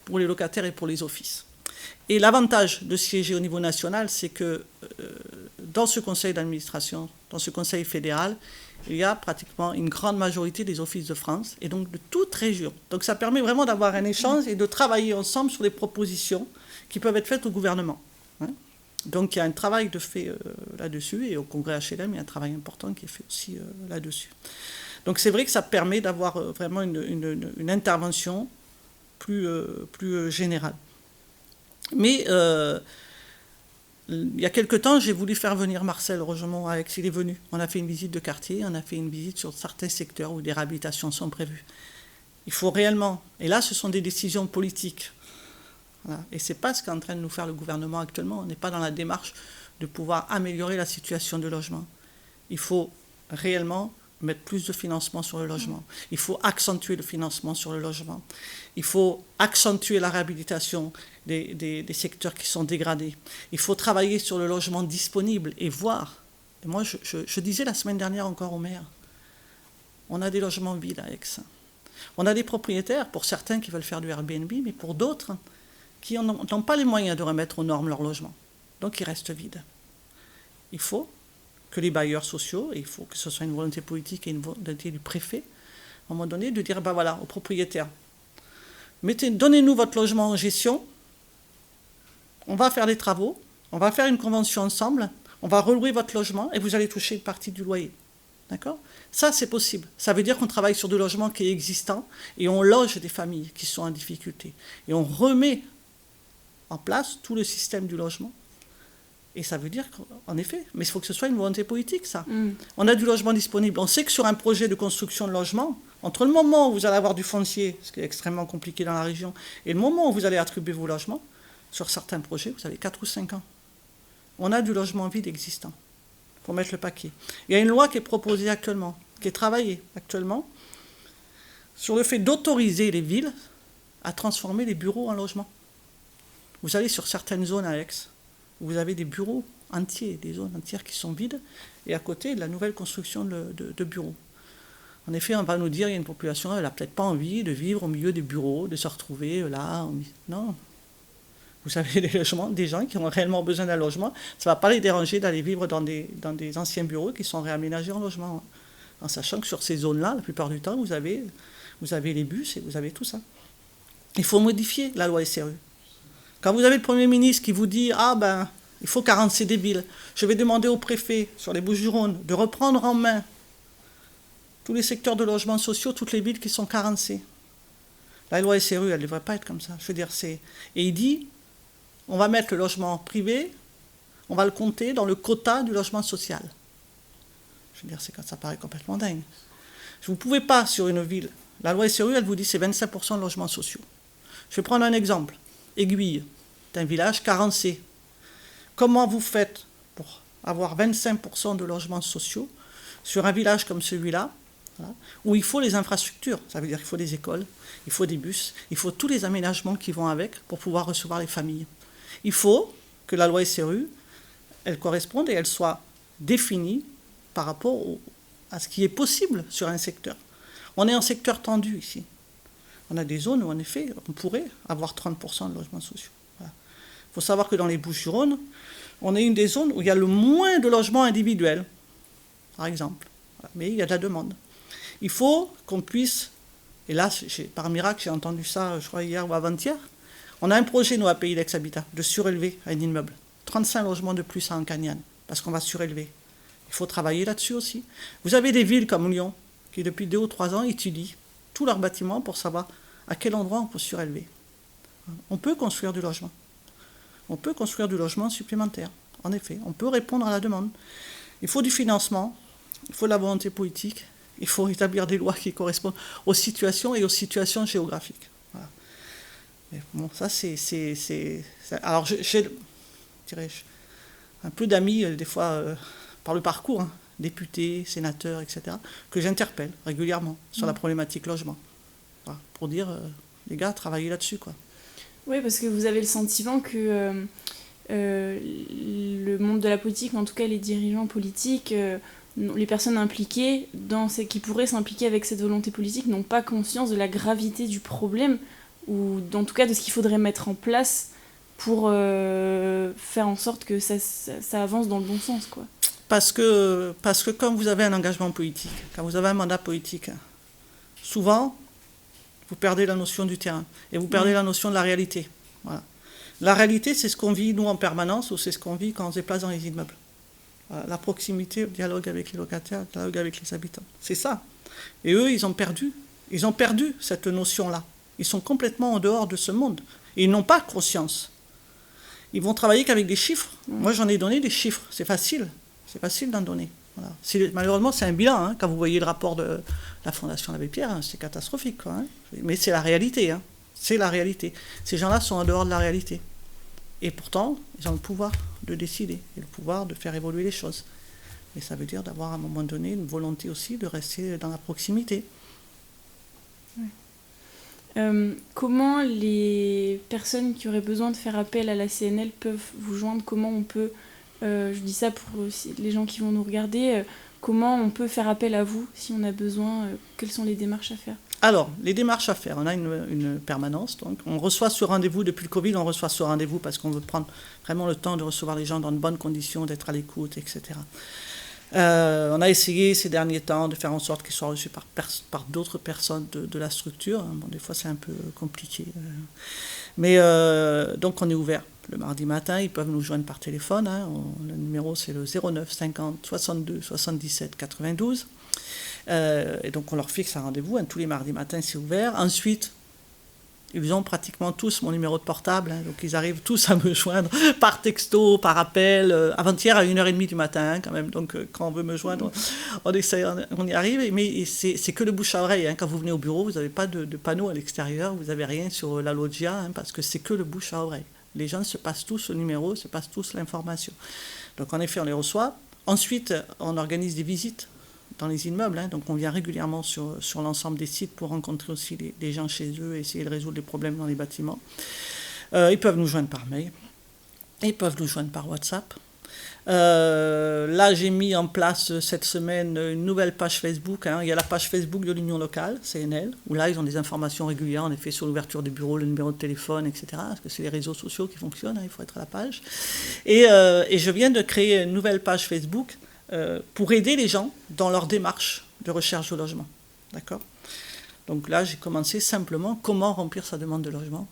Speaker 2: pour les locataires et pour les offices. Et l'avantage de siéger au niveau national, c'est que dans ce conseil d'administration, dans ce conseil fédéral, il y a pratiquement une grande majorité des offices de France, et donc de toute région. Donc ça permet vraiment d'avoir un échange et de travailler ensemble sur des propositions qui peuvent être faites au gouvernement. Hein. Donc il y a un travail de fait là-dessus, et au congrès HLM, il y a un travail important qui est fait aussi là-dessus. Donc c'est vrai que ça permet d'avoir vraiment une intervention plus générale. Mais il y a quelque temps, j'ai voulu faire venir Marcel Rogemont à Aix. Il est venu. On a fait une visite de quartier, on a fait une visite sur certains secteurs où des réhabilitations sont prévues. Il faut réellement... Et là, ce sont des décisions politiques. Voilà. Et ce n'est pas ce qu'est en train de nous faire le gouvernement actuellement. On n'est pas dans la démarche de pouvoir améliorer la situation de logement. Il faut réellement mettre plus de financement sur le logement. Il faut accentuer le financement sur le logement. Il faut accentuer la réhabilitation des secteurs qui sont dégradés. Il faut travailler sur le logement disponible et voir. Et moi, je disais la semaine dernière encore au maire, on a des logements vides à Aix. On a des propriétaires, pour certains qui veulent faire du Airbnb, mais pour d'autres qui n'ont pas les moyens de remettre aux normes leur logement. Donc, ils restent vides. Il faut que les bailleurs sociaux, et il faut que ce soit une volonté politique et une volonté du préfet, à un moment donné, de dire, ben voilà, aux propriétaires, donnez-nous votre logement en gestion, on va faire des travaux, on va faire une convention ensemble, on va relouer votre logement et vous allez toucher une partie du loyer. D'accord ? Ça, c'est possible. Ça veut dire qu'on travaille sur du logement qui est existant et on loge des familles qui sont en difficulté. Et on remet en place tout le système du logement. Et ça veut dire qu'en effet, mais il faut que ce soit une volonté politique, ça. On a du logement disponible. On sait que sur un projet de construction de logement, entre le moment où vous allez avoir du foncier, ce qui est extrêmement compliqué dans la région, et le moment où vous allez attribuer vos logements, sur certains projets, vous avez 4 ou 5 ans. On a du logement vide existant. Il faut mettre le paquet. Il y a une loi qui est proposée actuellement, qui est travaillée actuellement, sur le fait d'autoriser les villes à transformer les bureaux en logements. Vous allez sur certaines zones à Aix, vous avez des bureaux entiers, des zones entières qui sont vides, et à côté de la nouvelle construction de bureaux. En effet, on va nous dire qu'il y a une population, elle n'a peut-être pas envie de vivre au milieu des bureaux, de se retrouver là. Non. Vous avez des logements, des gens qui ont réellement besoin d'un logement. Ça ne va pas les déranger d'aller vivre dans des anciens bureaux qui sont réaménagés en logement. En sachant que sur ces zones-là, la plupart du temps, vous avez les bus et vous avez tout ça. Il faut modifier la loi SRU. Quand vous avez le Premier ministre qui vous dit « Ah ben, il faut carencer des villes, je vais demander au préfet sur les Bouches-du-Rhône de reprendre en main tous les secteurs de logements sociaux, toutes les villes qui sont carencées. » La loi SRU, elle ne devrait pas être comme ça. Je veux dire, et il dit « On va mettre le logement privé, on va le compter dans le quota du logement social. » Je veux dire, ça paraît complètement dingue. Vous ne pouvez pas, sur une ville, la loi SRU, elle vous dit c'est 25% de logements sociaux. Je vais prendre un exemple. Aiguille, c'est un village carencé. Comment vous faites pour avoir 25% de logements sociaux sur un village comme celui-là, voilà, où il faut les infrastructures, ça veut dire qu'il faut des écoles, il faut des bus, il faut tous les aménagements qui vont avec pour pouvoir recevoir les familles. Il faut que la loi SRU, elle corresponde et elle soit définie par rapport à ce qui est possible sur un secteur. On est en secteur tendu ici. On a des zones où, en effet, on pourrait avoir 30% de logements sociaux. Voilà. Il faut savoir que dans les Bouches-du-Rhône, on est une des zones où il y a le moins de logements individuels, par exemple. Voilà. Mais il y a de la demande. Il faut qu'on puisse, et là, par miracle, j'ai entendu ça, je crois, hier ou avant-hier, on a un projet, nous, à Pays d'Aix-Habitat, de surélever un immeuble. 35 logements de plus à Ancagnane, parce qu'on va surélever. Il faut travailler là-dessus aussi. Vous avez des villes comme Lyon, qui depuis 2 ou 3 ans étudient tous leurs bâtiments pour savoir à quel endroit on peut surélever. On peut construire du logement. On peut construire du logement supplémentaire. En effet, on peut répondre à la demande. Il faut du financement, il faut de la volonté politique, il faut établir des lois qui correspondent aux situations et aux situations géographiques. Voilà. Mais bon, ça c'est... Alors j'ai un peu d'amis, des fois, par le parcours, hein, députés, sénateurs, etc., que j'interpelle régulièrement sur la problématique logement. Voilà, pour dire, les gars, travaillez là-dessus, quoi.
Speaker 1: Oui, parce que vous avez le sentiment que le monde de la politique, en tout cas les dirigeants politiques, les personnes impliquées, qui pourraient s'impliquer avec cette volonté politique, n'ont pas conscience de la gravité du problème, ou en tout cas de ce qu'il faudrait mettre en place pour faire en sorte que ça avance dans le bon sens, quoi.
Speaker 2: Parce que quand vous avez un engagement politique, quand vous avez un mandat politique, souvent, vous perdez la notion du terrain et vous perdez la notion de la réalité. Voilà. La réalité, c'est ce qu'on vit, nous, en permanence, ou c'est ce qu'on vit quand on se déplace dans les immeubles. Voilà. La proximité, le dialogue avec les locataires, le dialogue avec les habitants. C'est ça. Et eux, ils ont perdu cette notion-là. Ils sont complètement en dehors de ce monde. Et ils n'ont pas conscience. Ils vont travailler qu'avec des chiffres. Moi, j'en ai donné des chiffres. C'est facile. C'est facile d'en donner. Voilà. Malheureusement, c'est un bilan. Hein. Quand vous voyez le rapport de la Fondation Abbé Pierre, hein, c'est catastrophique, quoi, hein. Mais c'est la réalité. Hein. C'est la réalité. Ces gens-là sont en dehors de la réalité. Et pourtant, ils ont le pouvoir de décider et le pouvoir de faire évoluer les choses. Et ça veut dire d'avoir à un moment donné une volonté aussi de rester dans la proximité.
Speaker 1: Comment les personnes qui auraient besoin de faire appel à la CNL peuvent vous joindre? Comment on peut, je dis ça pour les gens qui vont nous regarder, comment on peut faire appel à vous si on a besoin? Quelles sont les démarches à faire?
Speaker 2: Alors, les démarches à faire, on a une permanence, donc on reçoit ce rendez-vous, depuis le Covid, on reçoit ce rendez-vous parce qu'on veut prendre vraiment le temps de recevoir les gens dans de bonnes conditions, d'être à l'écoute, etc. On a essayé ces derniers temps de faire en sorte qu'ils soient reçus par d'autres personnes de la structure. Bon, des fois, c'est un peu compliqué. Mais donc, on est ouvert le mardi matin. Ils peuvent nous joindre par téléphone. Hein. Le numéro, c'est le 09 50 62 77 92. Et donc, on leur fixe un rendez-vous. Hein. Tous les mardis matins, c'est ouvert. Ensuite, ils ont pratiquement tous mon numéro de portable, hein, donc ils arrivent tous à me joindre par texto, par appel. Avant-hier à 1h30 du matin, hein, quand même. Donc quand on veut me joindre, on essaie, on y arrive. Mais c'est que le bouche à oreille. Hein. Quand vous venez au bureau, vous n'avez pas de panneau à l'extérieur, vous n'avez rien sur la loggia, hein, parce que c'est que le bouche à oreille. Les gens se passent tous le numéro, se passent tous l'information. Donc en effet, on les reçoit. Ensuite, on organise des visites dans les immeubles, hein, donc on vient régulièrement sur l'ensemble des sites pour rencontrer aussi les gens chez eux et essayer de résoudre les problèmes dans les bâtiments. Ils peuvent nous joindre par mail, ils peuvent nous joindre par WhatsApp. Là, j'ai mis en place cette semaine une nouvelle page Facebook. Hein. Il y a la page Facebook de l'Union locale, CNL, où là, ils ont des informations régulières, en effet, sur l'ouverture des bureaux, le numéro de téléphone, etc. Parce que c'est les réseaux sociaux qui fonctionnent, hein, il faut être à la page. Et je viens de créer une nouvelle page Facebook pour aider les gens dans leur démarche de recherche de logement. D'accord ? Donc là, j'ai commencé simplement comment remplir sa demande de logement.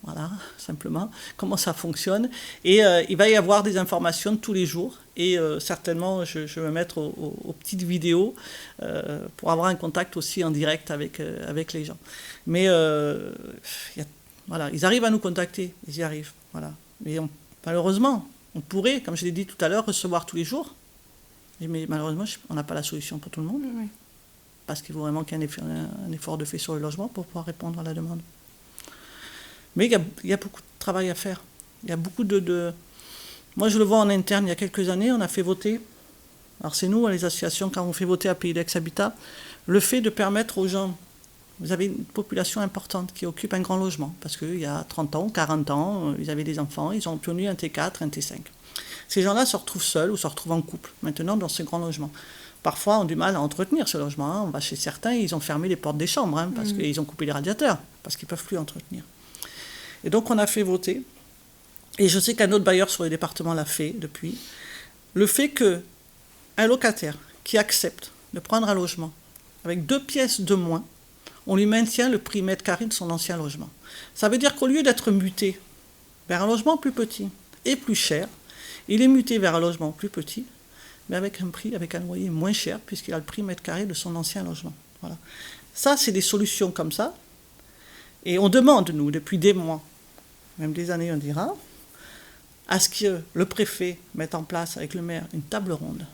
Speaker 2: Voilà, simplement, comment ça fonctionne. Et il va y avoir des informations tous les jours. Et certainement, je vais me mettre aux petites vidéos pour avoir un contact aussi en direct avec les gens. Mais voilà, ils arrivent à nous contacter, ils y arrivent. Voilà. Mais malheureusement, on pourrait, comme je l'ai dit tout à l'heure, recevoir tous les jours. Mais malheureusement, on n'a pas la solution pour tout le monde. Oui. Parce qu'il faut vraiment qu'il y ait un effort de fait sur le logement pour pouvoir répondre à la demande. Mais il y a beaucoup de travail à faire. Il y a beaucoup Moi, je le vois en interne, il y a quelques années, on a fait voter, alors c'est nous, les associations, quand on fait voter à Pays d'Aix-Habitat, le fait de permettre aux gens, vous avez une population importante qui occupe un grand logement, parce qu'il y a 30 ans, 40 ans, ils avaient des enfants, ils ont obtenu un T4, un T5. Ces gens-là se retrouvent seuls ou se retrouvent en couple, maintenant dans ce grand logement. Parfois, ont du mal à entretenir ce logement. Hein. On va chez certains, ils ont fermé les portes des chambres, hein, parce qu'ils ont coupé les radiateurs, parce qu'ils ne peuvent plus entretenir. Et donc, on a fait voter, et je sais qu'un autre bailleur sur le département l'a fait depuis, le fait qu'un locataire qui accepte de prendre un logement avec 2 pièces de moins, on lui maintient le prix mètre carré de son ancien logement. Ça veut dire qu'au lieu d'être muté vers un logement plus petit et plus cher, il est muté vers un logement plus petit, mais avec un prix, avec un loyer moins cher, puisqu'il a le prix mètre carré de son ancien logement. Voilà. Ça, c'est des solutions comme ça. Et on demande, nous, depuis des mois, même des années, on dira, à ce que le préfet mette en place avec le maire une table ronde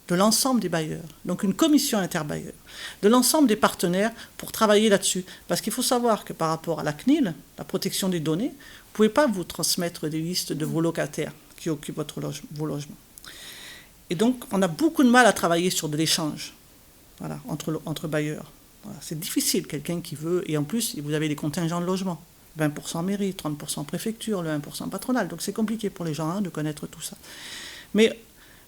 Speaker 2: de l'ensemble des bailleurs, donc une commission interbailleurs, de l'ensemble des partenaires pour travailler là-dessus. Parce qu'il faut savoir que par rapport à la CNIL, la protection des données, vous ne pouvez pas vous transmettre des listes de vos locataires qui occupent vos logements. Et donc, on a beaucoup de mal à travailler sur de l'échange, voilà, entre bailleurs. Voilà, c'est difficile, quelqu'un qui veut, et en plus, vous avez des contingents de logement. 20% mairie, 30% préfecture, le 1% patronal. Donc c'est compliqué pour les gens hein, de connaître tout ça. Mais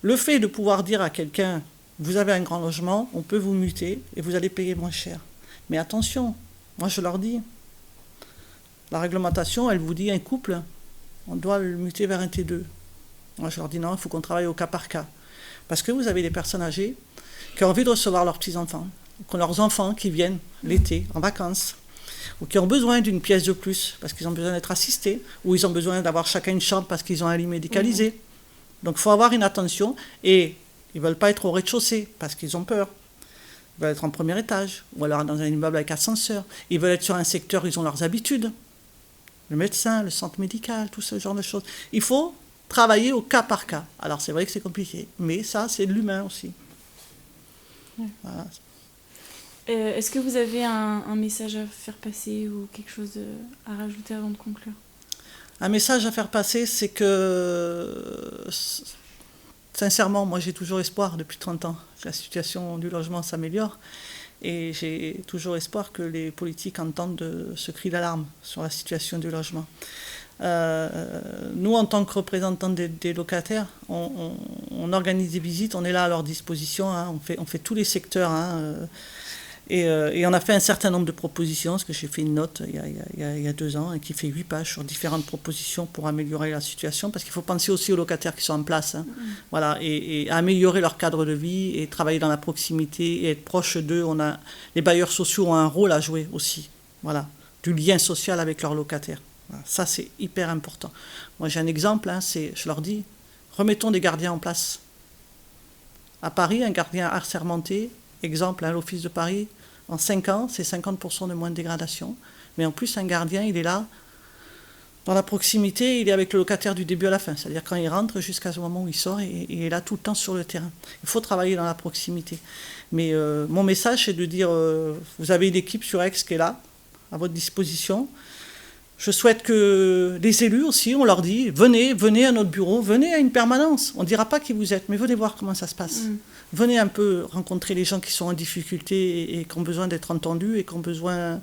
Speaker 2: le fait de pouvoir dire à quelqu'un, vous avez un grand logement, on peut vous muter et vous allez payer moins cher. Mais attention, moi je leur dis, la réglementation, elle vous dit un couple, on doit le muter vers un T2. Moi je leur dis non, il faut qu'on travaille au cas par cas. Parce que vous avez des personnes âgées qui ont envie de recevoir leurs petits-enfants, qui ont leurs enfants qui viennent l'été, en vacances, ou qui ont besoin d'une pièce de plus parce qu'ils ont besoin d'être assistés, ou ils ont besoin d'avoir chacun une chambre parce qu'ils ont un lit médicalisé. Donc il faut avoir une attention, et ils ne veulent pas être au rez-de-chaussée parce qu'ils ont peur. Ils veulent être en premier étage, ou alors dans un immeuble avec ascenseur. Ils veulent être sur un secteur où ils ont leurs habitudes. Le médecin, le centre médical, tout ce genre de choses. Il faut travailler au cas par cas. Alors c'est vrai que c'est compliqué, mais ça c'est de l'humain aussi. Voilà.
Speaker 1: Est-ce que vous avez un message à faire passer ou quelque chose à rajouter avant de conclure ?
Speaker 2: Un message à faire passer, c'est que, sincèrement, moi j'ai toujours espoir depuis 30 ans que la situation du logement s'améliore. Et j'ai toujours espoir que les politiques entendent ce cri d'alarme sur la situation du logement. Nous, en tant que représentants des locataires, on organise des visites, on est là à leur disposition, hein, on fait tous les secteurs. Hein, et on a fait un certain nombre de propositions, parce que j'ai fait une note il y a 2 ans, qui fait 8 pages sur différentes propositions pour améliorer la situation, parce qu'il faut penser aussi aux locataires qui sont en place, hein, voilà, et améliorer leur cadre de vie, et travailler dans la proximité, et être proche d'eux. Les bailleurs sociaux ont un rôle à jouer aussi, voilà, du lien social avec leurs locataires. Voilà, ça, c'est hyper important. Moi, j'ai un exemple, hein, je leur dis, remettons des gardiens en place. À Paris, un gardien assermenté, exemple, hein, l'Office de Paris, en 5 ans, c'est 50% de moins de dégradation. Mais en plus, un gardien, il est là, dans la proximité, il est avec le locataire du début à la fin. C'est-à-dire quand il rentre jusqu'à ce moment où il sort, et il est là tout le temps sur le terrain. Il faut travailler dans la proximité. Mais mon message, c'est de dire, vous avez une équipe sur Aix qui est là, à votre disposition. Je souhaite que les élus aussi, on leur dit, venez à notre bureau, venez à une permanence. On ne dira pas qui vous êtes, mais venez voir comment ça se passe. Venez un peu rencontrer les gens qui sont en difficulté et qui ont besoin d'être entendus et qui ont besoin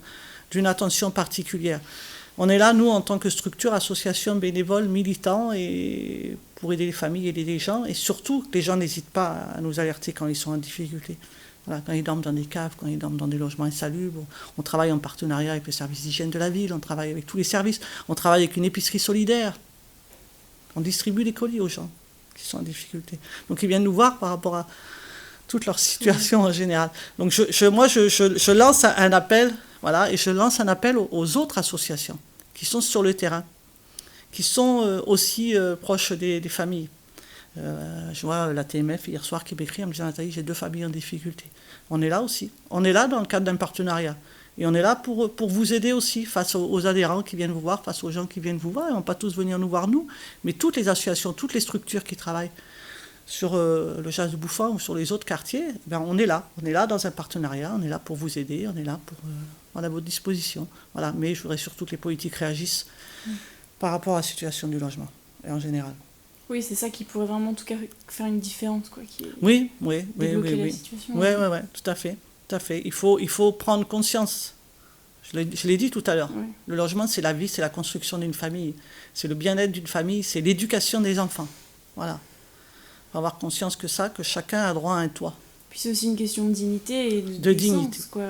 Speaker 2: d'une attention particulière. On est là, nous, en tant que structure, association, bénévoles, militants, et pour aider les familles, aider les gens. Et surtout, les gens n'hésitent pas à nous alerter quand ils sont en difficulté. Voilà, quand ils dorment dans des caves, quand ils dorment dans des logements insalubres. On travaille en partenariat avec le service d'hygiène de la ville, on travaille avec tous les services. On travaille avec une épicerie solidaire. On distribue les colis aux gens qui sont en difficulté. Donc ils viennent nous voir par rapport à toute leur situation en général. Donc je lance un appel, voilà, et je lance un appel aux autres associations qui sont sur le terrain, qui sont aussi proches des familles. Je vois la TMF hier soir qui m'écrit en me disant, Nathalie, j'ai 2 familles en difficulté. On est là aussi. On est là dans le cadre d'un partenariat. Et on est là pour vous aider aussi face aux adhérents qui viennent vous voir, face aux gens qui viennent vous voir. Ils ne vont pas tous venir nous voir, nous, mais toutes les associations, toutes les structures qui travaillent sur le Jas de Bouffan ou sur les autres quartiers, ben on est là. On est là dans un partenariat, on est là pour vous aider, on est là pour à votre disposition. Voilà. Mais je voudrais surtout que les politiques réagissent par rapport à la situation du logement, et en général.
Speaker 1: Oui, c'est ça qui pourrait vraiment en tout cas faire une différence, quoi.
Speaker 2: Oui.
Speaker 1: Débloquer la situation.
Speaker 2: Oui, tout à fait. Tout à fait. Il faut prendre conscience. Je l'ai dit tout à l'heure. Oui. Le logement, c'est la vie, c'est la construction d'une famille. C'est le bien-être d'une famille, c'est l'éducation des enfants. Voilà. Il faut avoir conscience que chacun a droit à un toit.
Speaker 1: Puis c'est aussi une question de dignité et
Speaker 2: de dignité.
Speaker 1: Quoi.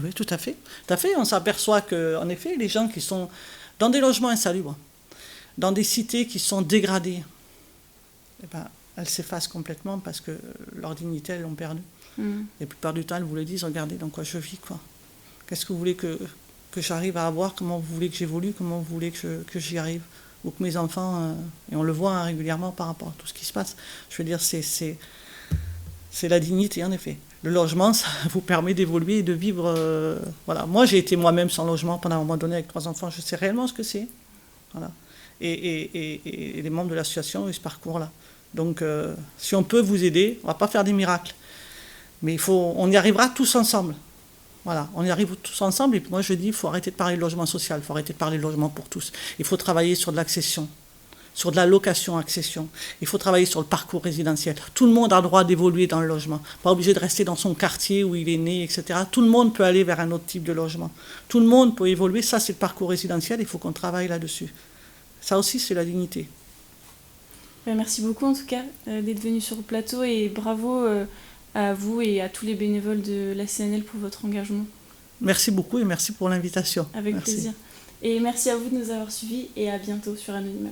Speaker 2: Oui, tout à fait. Tout à fait. On s'aperçoit qu'en effet, les gens qui sont dans des logements insalubres, dans des cités qui sont dégradées, eh ben, elles s'effacent complètement parce que leur dignité, elles l'ont perdue. La plupart du temps, elles vous le disent, regardez dans quoi je vis, quoi. Qu'est-ce que vous voulez que j'arrive à avoir? Comment vous voulez que j'évolue? Comment vous voulez que j'y arrive? Ou que mes enfants... et on le voit régulièrement par rapport à tout ce qui se passe. Je veux dire, c'est la dignité, en effet. Le logement, ça vous permet d'évoluer et de vivre... voilà. Moi, j'ai été moi-même sans logement pendant un moment donné avec 3 enfants. Je sais réellement ce que c'est. Voilà. Et les membres de l'association ont eu ce parcours-là. Donc, si on peut vous aider, on ne va pas faire des miracles. Mais on y arrivera tous ensemble. Voilà, on y arrive tous ensemble. Et puis moi, je dis, il faut arrêter de parler de logement social, il faut arrêter de parler de logement pour tous. Il faut travailler sur de l'accession, sur de la location-accession. Il faut travailler sur le parcours résidentiel. Tout le monde a le droit d'évoluer dans le logement. Pas obligé de rester dans son quartier où il est né, etc. Tout le monde peut aller vers un autre type de logement. Tout le monde peut évoluer. Ça, c'est le parcours résidentiel. Il faut qu'on travaille là-dessus. Ça aussi, c'est la dignité.
Speaker 1: Merci beaucoup, en tout cas, d'être venu sur le plateau. Et bravo à vous et à tous les bénévoles de la CNL pour votre engagement.
Speaker 2: Merci beaucoup et merci pour l'invitation.
Speaker 1: Avec plaisir. Et merci à vous de nous avoir suivis et à bientôt sur Anonymat.